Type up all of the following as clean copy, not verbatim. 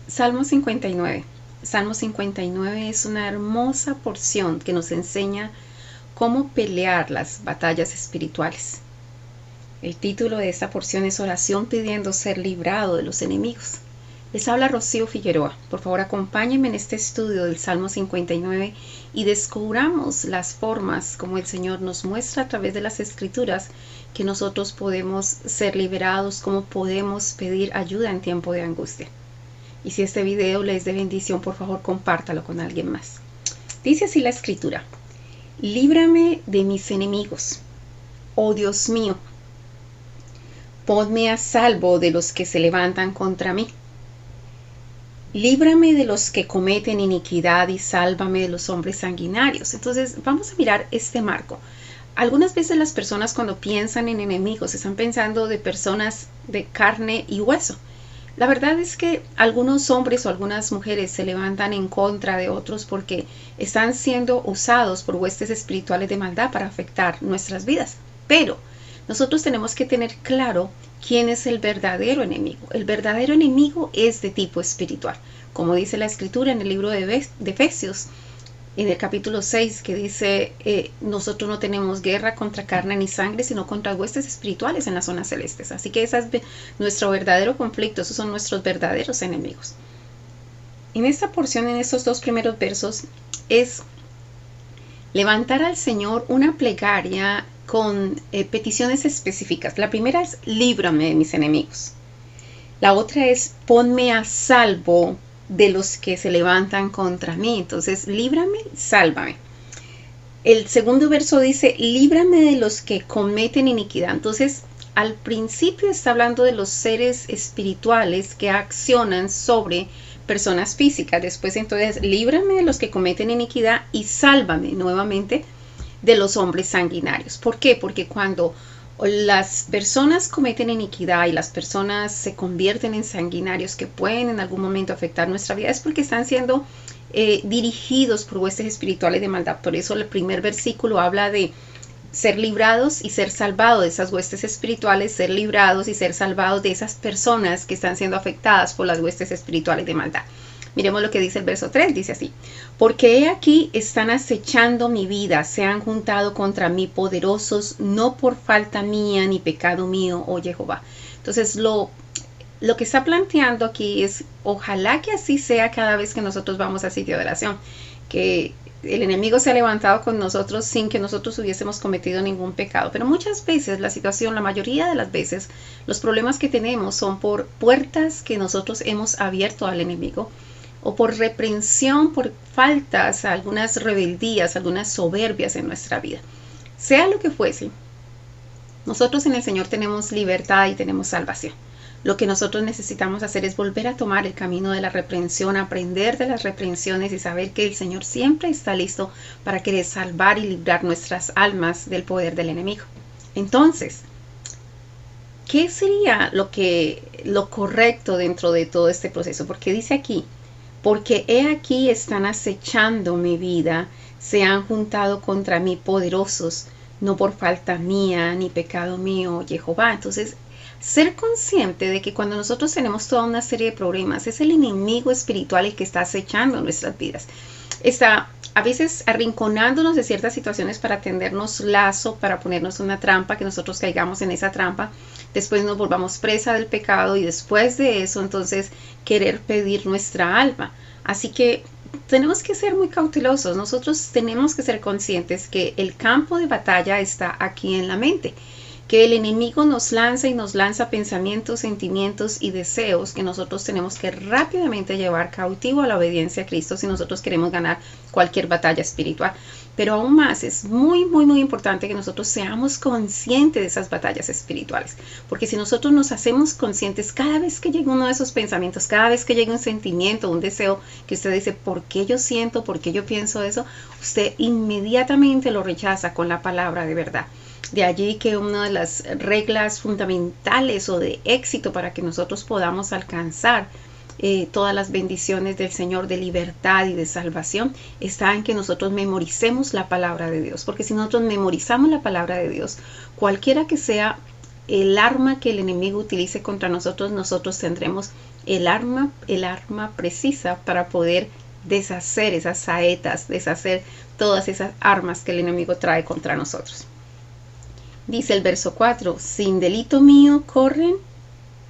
Salmo 59. Salmo 59 es una hermosa porción que nos enseña cómo pelear las batallas espirituales. El título de esta porción es Oración pidiendo ser librado de los enemigos. Les habla Rocío Figueroa. Por favor, acompáñenme en este estudio del Salmo 59 y descubramos las formas como el Señor nos muestra a través de las Escrituras que nosotros podemos ser liberados, cómo podemos pedir ayuda en tiempo de angustia. Y si este video les es de bendición, por favor, compártalo con alguien más. Dice así la Escritura: líbrame de mis enemigos, oh Dios mío, ponme a salvo de los que se levantan contra mí. Líbrame de los que cometen iniquidad y sálvame de los hombres sanguinarios. Entonces vamos a mirar este marco. Algunas veces las personas cuando piensan en enemigos están pensando de personas de carne y hueso. La verdad es que algunos hombres o algunas mujeres se levantan en contra de otros porque están siendo usados por huestes espirituales de maldad para afectar nuestras vidas. Pero nosotros tenemos que tener claro quién es el verdadero enemigo. El verdadero enemigo es de tipo espiritual. Como dice la Escritura en el libro de Efesios, en el capítulo 6, que dice, nosotros no tenemos guerra contra carne ni sangre, sino contra huestes espirituales en las zonas celestes. Así que ese es nuestro verdadero conflicto, esos son nuestros verdaderos enemigos. En esta porción, en estos dos primeros versos, es levantar al Señor una plegaria con peticiones específicas. La primera es, líbrame de mis enemigos. La otra es, ponme a salvo de los que se levantan contra mí. Entonces, líbrame, sálvame. El segundo verso dice, líbrame de los que cometen iniquidad. Entonces, al principio está hablando de los seres espirituales que accionan sobre personas físicas. Después, entonces, líbrame de los que cometen iniquidad y sálvame nuevamente de los hombres sanguinarios. ¿Por qué? Porque cuando las personas cometen iniquidad y las personas se convierten en sanguinarios que pueden en algún momento afectar nuestra vida, es porque están siendo dirigidos por huestes espirituales de maldad. Por eso el primer versículo habla de ser librados y ser salvados de esas huestes espirituales, ser librados y ser salvados de esas personas que están siendo afectadas por las huestes espirituales de maldad. Miremos lo que dice el verso 3, dice así: porque he aquí están acechando mi vida, se han juntado contra mí poderosos, no por falta mía ni pecado mío, oh Jehová. Entonces lo que está planteando aquí es, ojalá que así sea cada vez que nosotros vamos a sitio de oración, que el enemigo se ha levantado con nosotros sin que nosotros hubiésemos cometido ningún pecado. Pero muchas veces la situación, la mayoría de las veces, los problemas que tenemos son por puertas que nosotros hemos abierto al enemigo, o por reprensión, por faltas, algunas rebeldías, algunas soberbias en nuestra vida. Sea lo que fuese, nosotros en el Señor tenemos libertad y tenemos salvación. Lo que nosotros necesitamos hacer es volver a tomar el camino de la reprensión, aprender de las reprensiones y saber que el Señor siempre está listo para querer salvar y librar nuestras almas del poder del enemigo. Entonces, ¿qué sería lo correcto dentro de todo este proceso? Porque dice aquí, porque he aquí están acechando mi vida, se han juntado contra mí poderosos, no por falta mía ni pecado mío, Jehová. Entonces, ser consciente de que cuando nosotros tenemos toda una serie de problemas, es el enemigo espiritual el que está acechando nuestras vidas. Está a veces arrinconándonos de ciertas situaciones para tendernos lazo, para ponernos una trampa, que nosotros caigamos en esa trampa, después nos volvamos presa del pecado y después de eso entonces querer pedir nuestra alma. Así que tenemos que ser muy cautelosos, nosotros tenemos que ser conscientes que el campo de batalla está aquí en la mente, que el enemigo nos lanza y nos lanza pensamientos, sentimientos y deseos que nosotros tenemos que rápidamente llevar cautivo a la obediencia a Cristo si nosotros queremos ganar cualquier batalla espiritual. Pero aún más es muy importante que nosotros seamos conscientes de esas batallas espirituales, porque si nosotros nos hacemos conscientes cada vez que llega uno de esos pensamientos, cada vez que llega un sentimiento, un deseo que usted dice, ¿por qué yo siento? ¿Por qué yo pienso eso? Usted inmediatamente lo rechaza con la palabra de verdad. De allí que una de las reglas fundamentales o de éxito para que nosotros podamos alcanzar todas las bendiciones del Señor de libertad y de salvación está en que nosotros memoricemos la palabra de Dios, porque si nosotros memorizamos la palabra de Dios, cualquiera que sea el arma que el enemigo utilice contra nosotros, nosotros tendremos el arma precisa para poder deshacer esas saetas, deshacer todas esas armas que el enemigo trae contra nosotros. Dice el verso 4, sin delito mío corren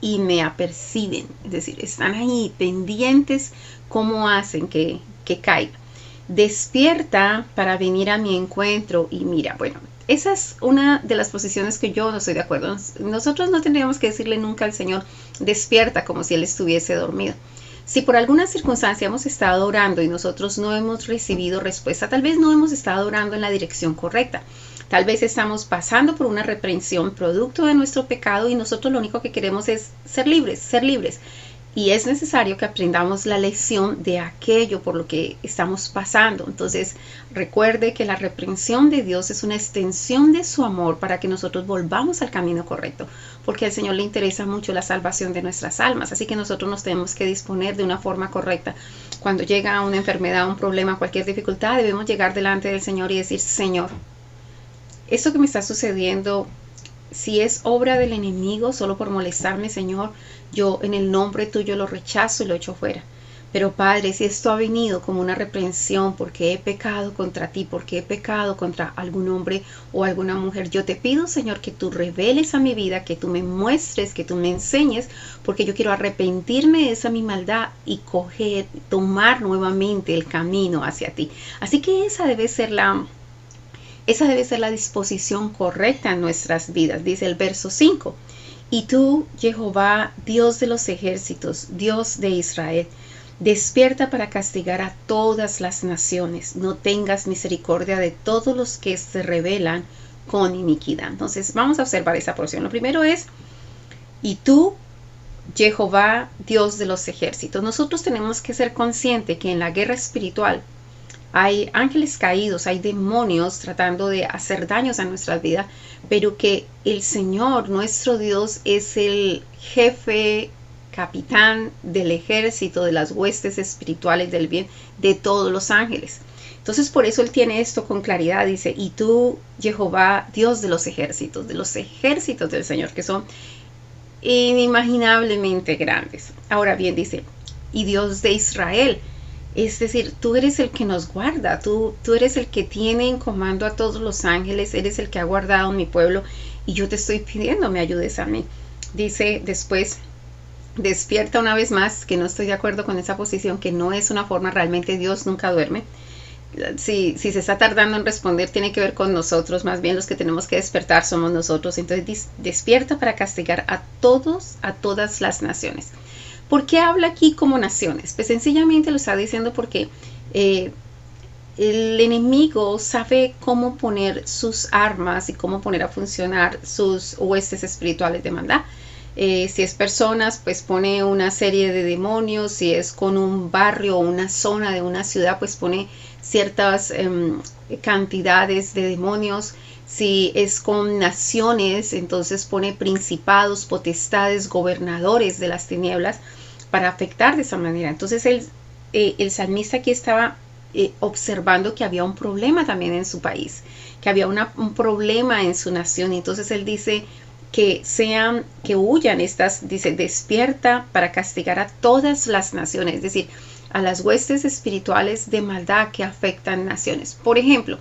y me aperciben, es decir, están ahí pendientes cómo hacen que caiga. Despierta para venir a mi encuentro y mira, bueno, esa es una de las posiciones que yo no estoy de acuerdo. Nosotros no tendríamos que decirle nunca al Señor, despierta, como si Él estuviese dormido. Si por alguna circunstancia hemos estado orando y nosotros no hemos recibido respuesta, tal vez no hemos estado orando en la dirección correcta. Tal vez estamos pasando por una reprensión producto de nuestro pecado y nosotros lo único que queremos es ser libres, ser libres. Y es necesario que aprendamos la lección de aquello por lo que estamos pasando. Entonces, recuerde que la reprensión de Dios es una extensión de su amor para que nosotros volvamos al camino correcto, porque al Señor le interesa mucho la salvación de nuestras almas. Así que nosotros nos tenemos que disponer de una forma correcta. Cuando llega una enfermedad, un problema, cualquier dificultad, debemos llegar delante del Señor y decir, Señor, esto que me está sucediendo, si es obra del enemigo solo por molestarme, Señor, yo en el nombre tuyo lo rechazo y lo echo fuera. Pero Padre, si esto ha venido como una reprensión porque he pecado contra ti, porque he pecado contra algún hombre o alguna mujer, yo te pido, Señor, que tú reveles a mi vida, que tú me muestres, que tú me enseñes, porque yo quiero arrepentirme de esa mi maldad y tomar nuevamente el camino hacia ti. Así que esa debe ser la disposición correcta en nuestras vidas. Dice el verso 5, y tú, Jehová, Dios de los ejércitos, Dios de Israel, despierta para castigar a todas las naciones. No tengas misericordia de todos los que se rebelan con iniquidad. Entonces vamos a observar esa porción. Lo primero es, y tú, Jehová, Dios de los ejércitos. Nosotros tenemos que ser conscientes que en la guerra espiritual hay ángeles caídos, hay demonios tratando de hacer daños a nuestra vida, pero que el Señor, nuestro Dios, es el jefe, capitán del ejército, de las huestes espirituales del bien, de todos los ángeles. Entonces por eso Él tiene esto con claridad, dice, y tú, Jehová, Dios de los ejércitos del Señor, que son inimaginablemente grandes. Ahora bien, dice, y Dios de Israel. Es decir, tú eres el que nos guarda, tú eres el que tiene en comando a todos los ángeles, eres el que ha guardado mi pueblo y yo te estoy pidiendo me ayudes a mí. Dice después, despierta una vez más, que no estoy de acuerdo con esa posición, que no es una forma, realmente Dios nunca duerme. Si se está tardando en responder, tiene que ver con nosotros, más bien los que tenemos que despertar somos nosotros. Entonces despierta para castigar a todas las naciones. ¿Por qué habla aquí como naciones? Pues sencillamente lo está diciendo porque el enemigo sabe cómo poner sus armas y cómo poner a funcionar sus huestes espirituales de maldad. Si es personas, pues pone una serie de demonios. Si es con un barrio o una zona de una ciudad, pues pone ciertas cantidades de demonios. Si es con naciones, entonces pone principados, potestades, gobernadores de las tinieblas para afectar de esa manera. Entonces el salmista aquí estaba observando que había un problema también en su país, que había un problema en su nación. Y entonces él dice que huyan dice, despierta para castigar a todas las naciones, es decir, a las huestes espirituales de maldad que afectan naciones. Por ejemplo,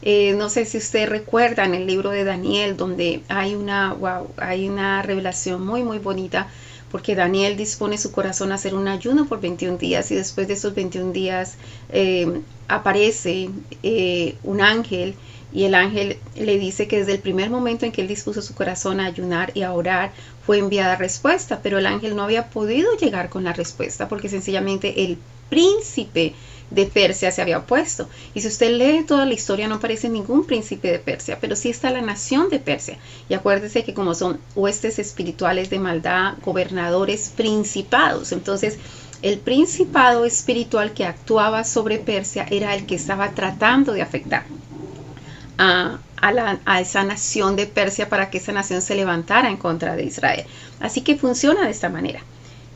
no sé si usted recuerda en el libro de Daniel, donde hay una revelación muy muy bonita, porque Daniel dispone su corazón a hacer un ayuno por 21 días y después de esos 21 días aparece un ángel y el ángel le dice que desde el primer momento en que él dispuso su corazón a ayunar y a orar fue enviada respuesta, pero el ángel no había podido llegar con la respuesta porque sencillamente el príncipe de Persia se había opuesto. Y si usted lee toda la historia no aparece ningún príncipe de Persia, pero sí está la nación de Persia. Y acuérdese que como son huestes espirituales de maldad, gobernadores, principados, entonces el principado espiritual que actuaba sobre Persia era el que estaba tratando de afectar a esa nación de Persia para que esa nación se levantara en contra de Israel. Así que funciona de esta manera.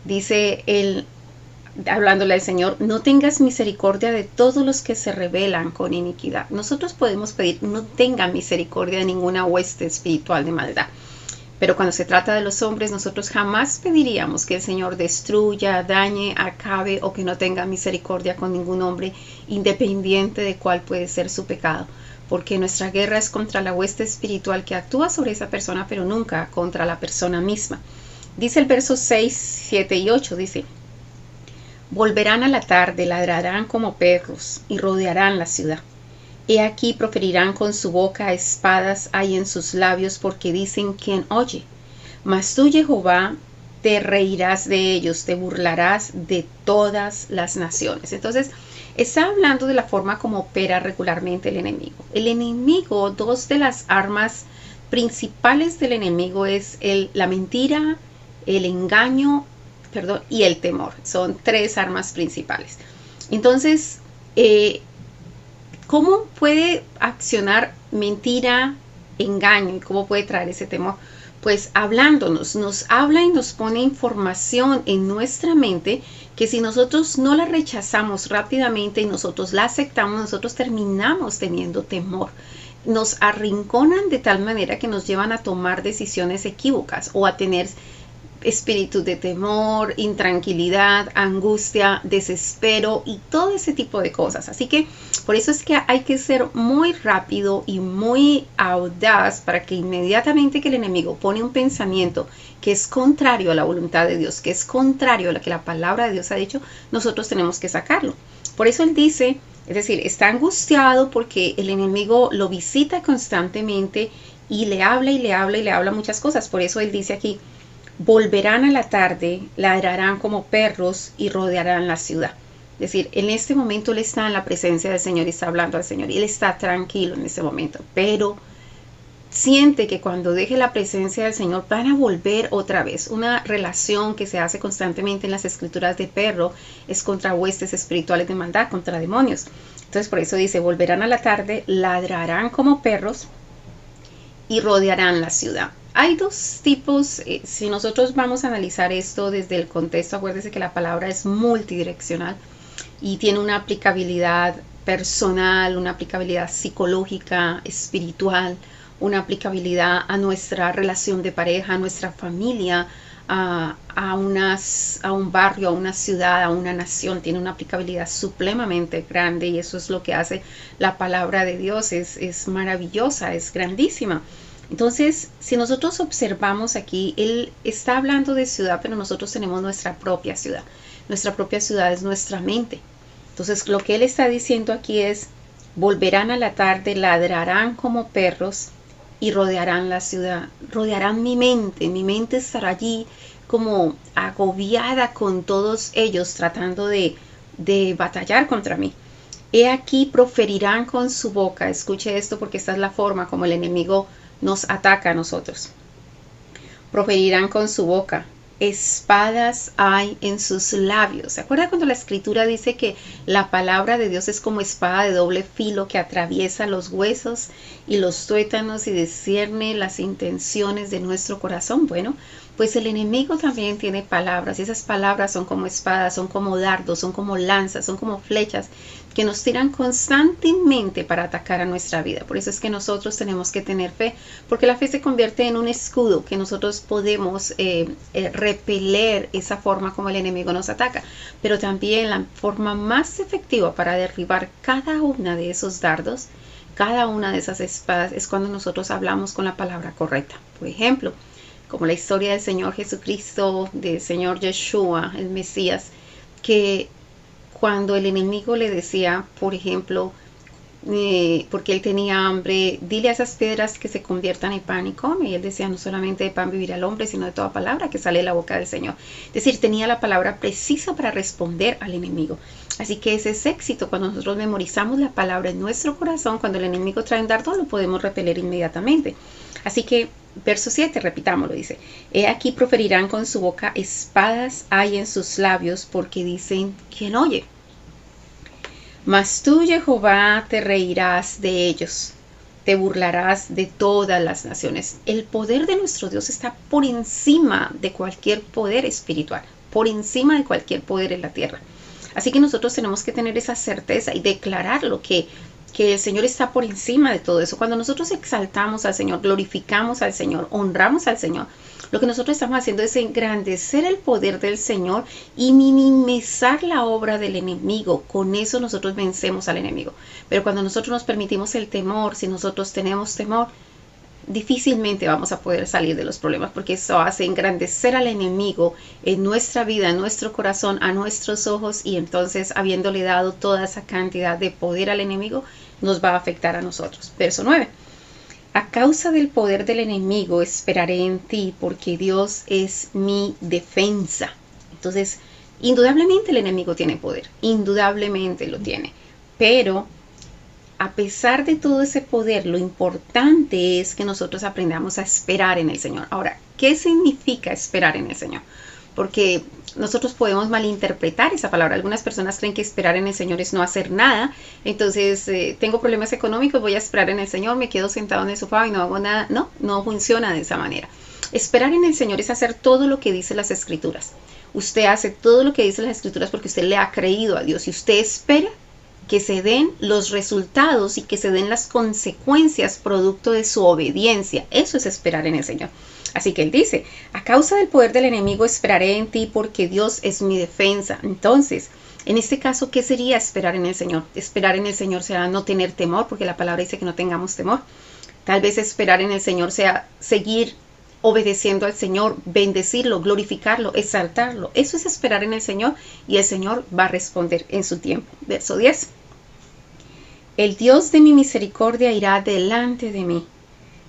Dice él, hablándole al Señor, no tengas misericordia de todos los que se rebelan con iniquidad. Nosotros podemos pedir, no tenga misericordia de ninguna hueste espiritual de maldad. Pero cuando se trata de los hombres, nosotros jamás pediríamos que el Señor destruya, dañe, acabe o que no tenga misericordia con ningún hombre, independiente de cuál puede ser su pecado. Porque nuestra guerra es contra la hueste espiritual que actúa sobre esa persona, pero nunca contra la persona misma. Dice el verso 6, 7 y 8, dice: volverán a la tarde, ladrarán como perros y rodearán la ciudad. He aquí proferirán con su boca, espadas hay en sus labios, porque dicen: ¿quién oye? Mas tú, Jehová, te reirás de ellos, te burlarás de todas las naciones. Entonces, está hablando de la forma como opera regularmente el enemigo. El enemigo, dos de las armas principales del enemigo es la mentira, el engaño, y el temor. Son tres armas principales. Entonces, ¿cómo puede accionar mentira, engaño y cómo puede traer ese temor? Pues hablándonos, nos habla y nos pone información en nuestra mente que si nosotros no la rechazamos rápidamente y nosotros la aceptamos, nosotros terminamos teniendo temor. Nos arrinconan de tal manera que nos llevan a tomar decisiones equívocas o a tener espíritu de temor, intranquilidad, angustia, desespero y todo ese tipo de cosas. Así que por eso es que hay que ser muy rápido y muy audaz para que inmediatamente que el enemigo pone un pensamiento que es contrario a la voluntad de Dios, que es contrario a lo que la palabra de Dios ha dicho, nosotros tenemos que sacarlo. Por eso él dice, es decir, está angustiado porque el enemigo lo visita constantemente y le habla y le habla y le habla muchas cosas. Por eso él dice aquí: volverán a la tarde, ladrarán como perros y rodearán la ciudad. Es decir, en este momento él está en la presencia del Señor y está hablando al Señor y él está tranquilo en este momento, pero siente que cuando deje la presencia del Señor van a volver otra vez. Una relación que se hace constantemente en las escrituras de perro es contra huestes espirituales de maldad, contra demonios. Entonces por eso dice: volverán a la tarde, ladrarán como perros y rodearán la ciudad. Hay dos tipos, si nosotros vamos a analizar esto desde el contexto, acuérdense que la palabra es multidireccional y tiene una aplicabilidad personal, una aplicabilidad psicológica, espiritual, una aplicabilidad a nuestra relación de pareja, a nuestra familia, a un barrio, a una ciudad, a una nación. Tiene una aplicabilidad supremamente grande y eso es lo que hace la palabra de Dios. Es maravillosa, es grandísima. Entonces, si nosotros observamos aquí, él está hablando de ciudad, pero nosotros tenemos nuestra propia ciudad. Nuestra propia ciudad es nuestra mente. Entonces, lo que él está diciendo aquí es: volverán a la tarde, ladrarán como perros y rodearán la ciudad. Rodearán mi mente estará allí como agobiada con todos ellos, tratando de batallar contra mí. He aquí proferirán con su boca. Escuche esto porque esta es la forma como el enemigo nos ataca a nosotros. Proferirán con su boca. Espadas hay en sus labios. ¿Se acuerda cuando la escritura dice que la palabra de Dios es como espada de doble filo que atraviesa los huesos y los tuétanos y discierne las intenciones de nuestro corazón? Bueno, pues el enemigo también tiene palabras y esas palabras son como espadas, son como dardos, son como lanzas, son como flechas que nos tiran constantemente para atacar a nuestra vida. Por eso es que nosotros tenemos que tener fe, porque la fe se convierte en un escudo que nosotros podemos repeler esa forma como el enemigo nos ataca. Pero también la forma más efectiva para derribar cada una de esos dardos, cada una de esas espadas, es cuando nosotros hablamos con la palabra correcta. Por ejemplo, como la historia del Señor Jesucristo, del Señor Yeshua, el Mesías, que cuando el enemigo le decía, por ejemplo, porque él tenía hambre, dile a esas piedras que se conviertan en pan y come. Y él decía: no solamente de pan vivirá el hombre, sino de toda palabra que sale de la boca del Señor. Es decir, tenía la palabra precisa para responder al enemigo. Así que ese es éxito. Cuando nosotros memorizamos la palabra en nuestro corazón, cuando el enemigo trae un dardo, lo podemos repeler inmediatamente. Así que, verso 7, repitámoslo, dice: he aquí proferirán con su boca, espadas hay en sus labios, porque dicen: ¿quién oye? Mas tú, Jehová, te reirás de ellos, te burlarás de todas las naciones. El poder de nuestro Dios está por encima de cualquier poder espiritual, por encima de cualquier poder en la tierra. Así que nosotros tenemos que tener esa certeza y declararlo, que que el Señor está por encima de todo eso. Cuando nosotros exaltamos al Señor, glorificamos al Señor, honramos al Señor, lo que nosotros estamos haciendo es engrandecer el poder del Señor y minimizar la obra del enemigo. Con eso nosotros vencemos al enemigo. Pero cuando nosotros nos permitimos el temor, si nosotros tenemos temor, difícilmente vamos a poder salir de los problemas, porque eso hace engrandecer al enemigo en nuestra vida, en nuestro corazón, a nuestros ojos, y entonces, habiéndole dado toda esa cantidad de poder al enemigo, nos va a afectar a nosotros. Verso 9. A causa del poder del enemigo esperaré en ti, porque Dios es mi defensa. Entonces, indudablemente el enemigo tiene poder, indudablemente lo tiene, pero a pesar de todo ese poder, lo importante es que nosotros aprendamos a esperar en el Señor. Ahora, ¿qué significa esperar en el Señor? Porque nosotros podemos malinterpretar esa palabra. Algunas personas creen que esperar en el Señor es no hacer nada. Entonces, tengo problemas económicos, voy a esperar en el Señor, me quedo sentado en el sofá y no hago nada. No, no funciona de esa manera. Esperar en el Señor es hacer todo lo que dice las Escrituras. Usted hace todo lo que dice las Escrituras porque usted le ha creído a Dios y usted espera que se den los resultados y que se den las consecuencias producto de su obediencia. Eso es esperar en el Señor. Así que él dice, a causa del poder del enemigo esperaré en ti, porque Dios es mi defensa. Entonces, en este caso, ¿qué sería esperar en el Señor? Esperar en el Señor será no tener temor, porque la palabra dice que no tengamos temor. Tal vez esperar en el Señor sea seguir obedeciendo al Señor, bendecirlo, glorificarlo, exaltarlo. Eso es esperar en el Señor, y el Señor va a responder en su tiempo. Verso 10. El Dios de mi misericordia irá delante de mí.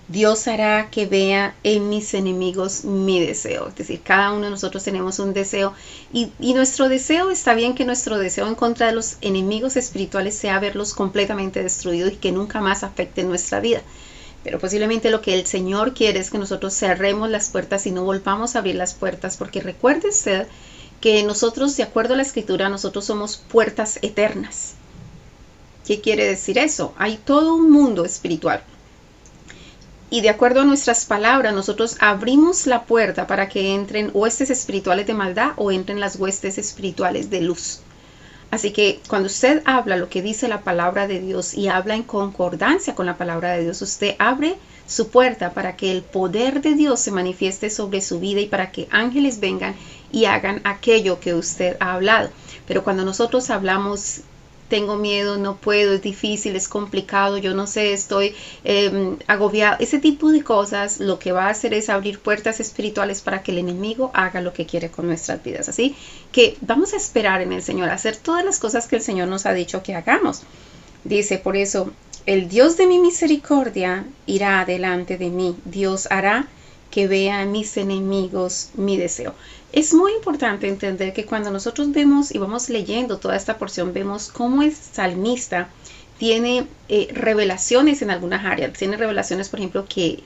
Dios hará que vea en mis enemigos mi deseo. Es decir, cada uno de nosotros tenemos un deseo, y nuestro deseo, está bien que nuestro deseo en contra de los enemigos espirituales sea verlos completamente destruidos y que nunca más afecten nuestra vida. Pero posiblemente lo que el Señor quiere es que nosotros cerremos las puertas y no volvamos a abrir las puertas, porque recuerde usted que nosotros, de acuerdo a la Escritura, nosotros somos puertas eternas. ¿Qué quiere decir eso? Hay todo un mundo espiritual. Y de acuerdo a nuestras palabras, nosotros abrimos la puerta para que entren huestes espirituales de maldad o entren las huestes espirituales de luz. Así que cuando usted habla lo que dice la palabra de Dios y habla en concordancia con la palabra de Dios, usted abre su puerta para que el poder de Dios se manifieste sobre su vida y para que ángeles vengan y hagan aquello que usted ha hablado. Pero cuando nosotros hablamos, tengo miedo, no puedo, es difícil, es complicado, yo no sé, estoy agobiado, ese tipo de cosas, lo que va a hacer es abrir puertas espirituales para que el enemigo haga lo que quiere con nuestras vidas. Así que vamos a esperar en el Señor, a hacer todas las cosas que el Señor nos ha dicho que hagamos. Dice, por eso, el Dios de mi misericordia irá delante de mí. Dios hará que vea a mis enemigos mi deseo. Es muy importante entender que cuando nosotros vemos y vamos leyendo toda esta porción, vemos cómo el salmista tiene revelaciones en algunas áreas. Tiene revelaciones, por ejemplo, que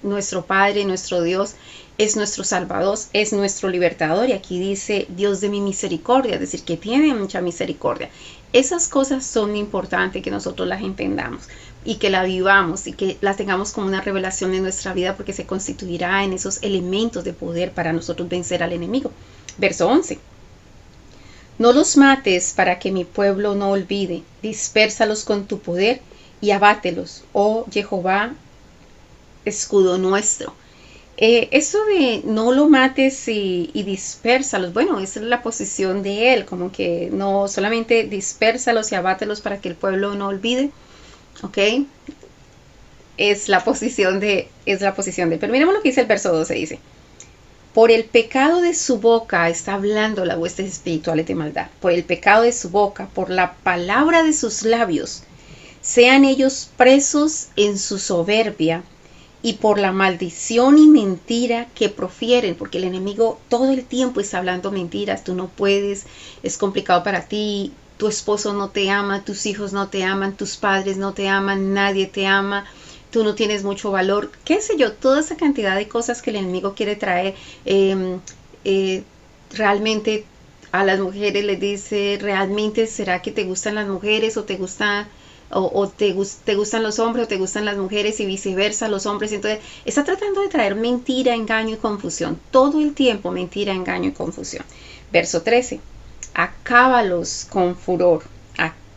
nuestro Padre, nuestro Dios, es nuestro Salvador, es nuestro libertador. Y aquí dice, Dios de mi misericordia, es decir, que tiene mucha misericordia. Esas cosas son importantes que nosotros las entendamos y que la vivamos y que las tengamos como una revelación en nuestra vida, porque se constituirá en esos elementos de poder para nosotros vencer al enemigo. Verso 11. No los mates para que mi pueblo no olvide, dispérsalos con tu poder y abátelos, oh Jehová, escudo nuestro. Eso de no lo mates y dispérsalos, bueno, esa es la posición de él, como que no solamente dispérsalos y abátelos para que el pueblo no olvide, ¿ok? Es la posición de. Pero miremos lo que dice el verso 12, dice, por el pecado de su boca, está hablando las huestes espirituales de maldad, por el pecado de su boca, por la palabra de sus labios, sean ellos presos en su soberbia, y por la maldición y mentira que profieren, porque el enemigo todo el tiempo está hablando mentiras. Tú no puedes, es complicado para ti, tu esposo no te ama, tus hijos no te aman, tus padres no te aman, nadie te ama, tú no tienes mucho valor, qué sé yo, toda esa cantidad de cosas que el enemigo quiere traer. Realmente a las mujeres les dice, realmente será que te gustan las mujeres o te gustan te gustan los hombres o te gustan las mujeres y viceversa, los hombres. Entonces está tratando de traer mentira, engaño y confusión, todo el tiempo mentira, engaño y confusión. Verso 13, acábalos con furor,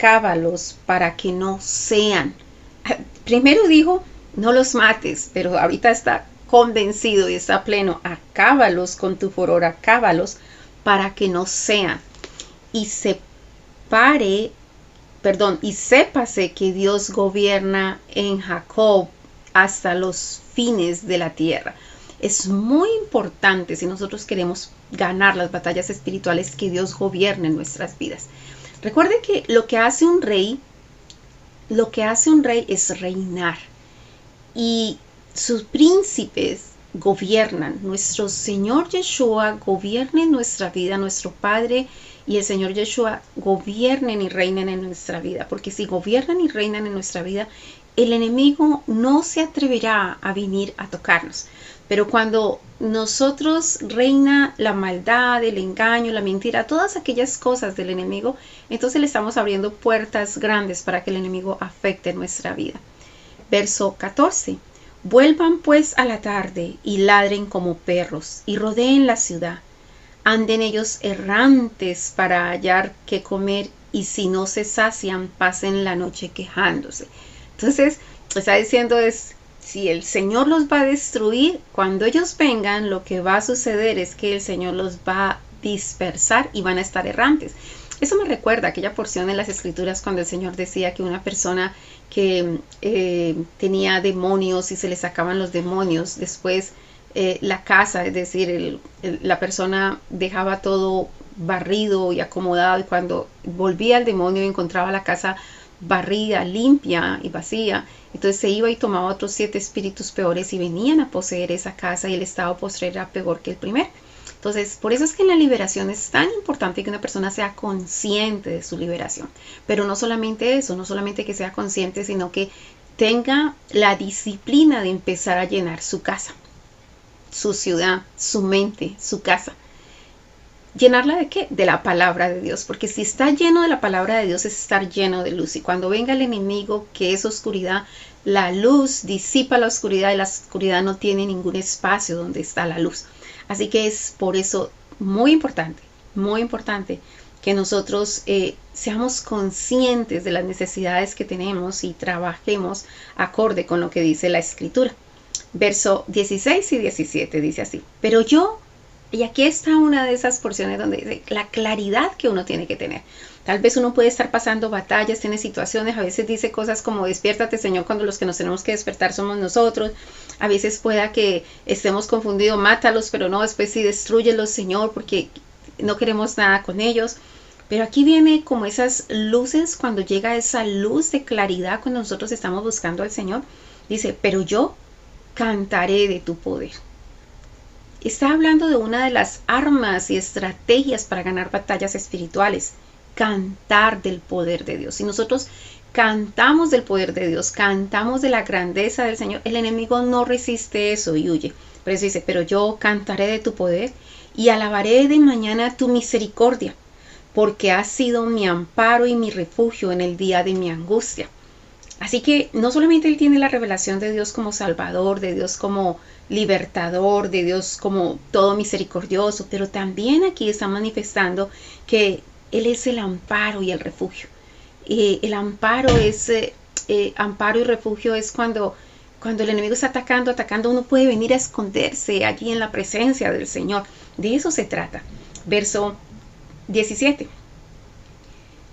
acábalos para que no sean. Primero dijo, no los mates, pero ahorita está convencido y está pleno, acábalos con tu furor, acábalos para que no sean. Y y sépase que Dios gobierna en Jacob hasta los fines de la tierra. Es muy importante si nosotros queremos ganar las batallas espirituales que Dios gobierne en nuestras vidas. Recuerde que lo que hace un rey es reinar. Y sus príncipes gobiernan. Nuestro Señor Yeshua gobierna en nuestra vida, nuestro Padre y el Señor Yeshua gobiernen y reinen en nuestra vida. Porque si gobiernan y reinan en nuestra vida, el enemigo no se atreverá a venir a tocarnos. Pero cuando nosotros reina la maldad, el engaño, la mentira, todas aquellas cosas del enemigo, entonces le estamos abriendo puertas grandes para que el enemigo afecte nuestra vida. Verso 14. Vuelvan pues a la tarde y ladren como perros y rodeen la ciudad. Anden ellos errantes para hallar qué comer y si no se sacian pasen la noche quejándose. Entonces está diciendo es, si el Señor los va a destruir, cuando ellos vengan lo que va a suceder es que el Señor los va a dispersar y van a estar errantes. Eso me recuerda aquella porción en las Escrituras cuando el Señor decía que una persona que tenía demonios y se le sacaban los demonios, después la casa, es decir, la persona dejaba todo barrido y acomodado y cuando volvía el demonio y encontraba la casa barrida, limpia y vacía, entonces se iba y tomaba otros 7 espíritus peores y venían a poseer esa casa y el estado postrer era peor que el primer. Entonces, por eso es que en la liberación es tan importante que una persona sea consciente de su liberación. Pero no solamente eso, no solamente que sea consciente, sino que tenga la disciplina de empezar a llenar su casa, su ciudad, su mente, su casa. ¿Llenarla de qué? De la palabra de Dios. Porque si está lleno de la palabra de Dios es estar lleno de luz. Y cuando venga el enemigo, que es oscuridad, la luz disipa la oscuridad y la oscuridad no tiene ningún espacio donde está la luz. Así que es por eso muy importante que nosotros seamos conscientes de las necesidades que tenemos y trabajemos acorde con lo que dice la Escritura. Verso 16 y 17 dice así, pero yo, y aquí está una de esas porciones donde dice la claridad que uno tiene que tener. Tal vez uno puede estar pasando batallas, tiene situaciones, a veces dice cosas como despiértate Señor cuando los que nos tenemos que despertar somos nosotros. A veces pueda que estemos confundidos, mátalos, pero no, después sí destrúyelos Señor porque no queremos nada con ellos. Pero aquí viene como esas luces, cuando llega esa luz de claridad cuando nosotros estamos buscando al Señor. Dice, pero yo cantaré de tu poder. Está hablando de una de las armas y estrategias para ganar batallas espirituales. Cantar del poder de Dios. Si nosotros cantamos del poder de Dios, cantamos de la grandeza del Señor, el enemigo no resiste eso y huye. Por eso dice, pero yo cantaré de tu poder y alabaré de mañana tu misericordia, porque has sido mi amparo y mi refugio en el día de mi angustia. Así que no solamente él tiene la revelación de Dios como Salvador, de Dios como libertador, de Dios como todo misericordioso, pero también aquí está manifestando que Él es el amparo y el refugio. El amparo es amparo y refugio es cuando el enemigo está atacando, uno puede venir a esconderse allí en la presencia del Señor. De eso se trata. Verso 17.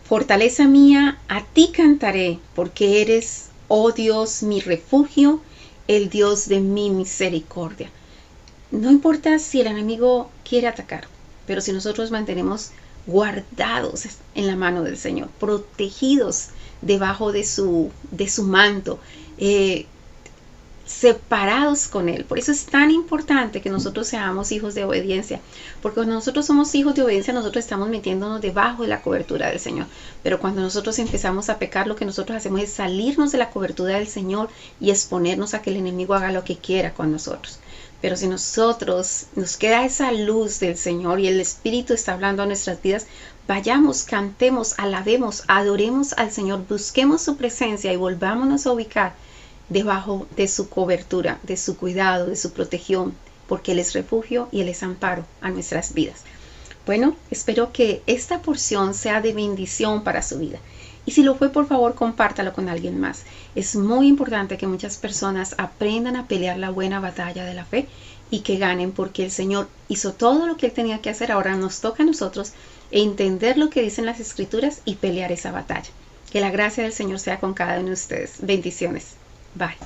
Fortaleza mía, a ti cantaré, porque eres, oh Dios, mi refugio, el Dios de mi misericordia. No importa si el enemigo quiere atacar, pero si nosotros mantenemos guardados en la mano del Señor, protegidos debajo de su manto, separados con Él. Por eso es tan importante que nosotros seamos hijos de obediencia, porque cuando nosotros somos hijos de obediencia, nosotros estamos metiéndonos debajo de la cobertura del Señor. Pero cuando nosotros empezamos a pecar, lo que nosotros hacemos es salirnos de la cobertura del Señor y exponernos a que el enemigo haga lo que quiera con nosotros. Pero si nosotros nos queda esa luz del Señor y el Espíritu está hablando a nuestras vidas, vayamos, cantemos, alabemos, adoremos al Señor, busquemos su presencia y volvámonos a ubicar debajo de su cobertura, de su cuidado, de su protección, porque Él es refugio y Él es amparo a nuestras vidas. Bueno, espero que esta porción sea de bendición para su vida. Y si lo fue, por favor, compártalo con alguien más. Es muy importante que muchas personas aprendan a pelear la buena batalla de la fe y que ganen, porque el Señor hizo todo lo que Él tenía que hacer. Ahora nos toca a nosotros entender lo que dicen las Escrituras y pelear esa batalla. Que la gracia del Señor sea con cada uno de ustedes. Bendiciones. Bye.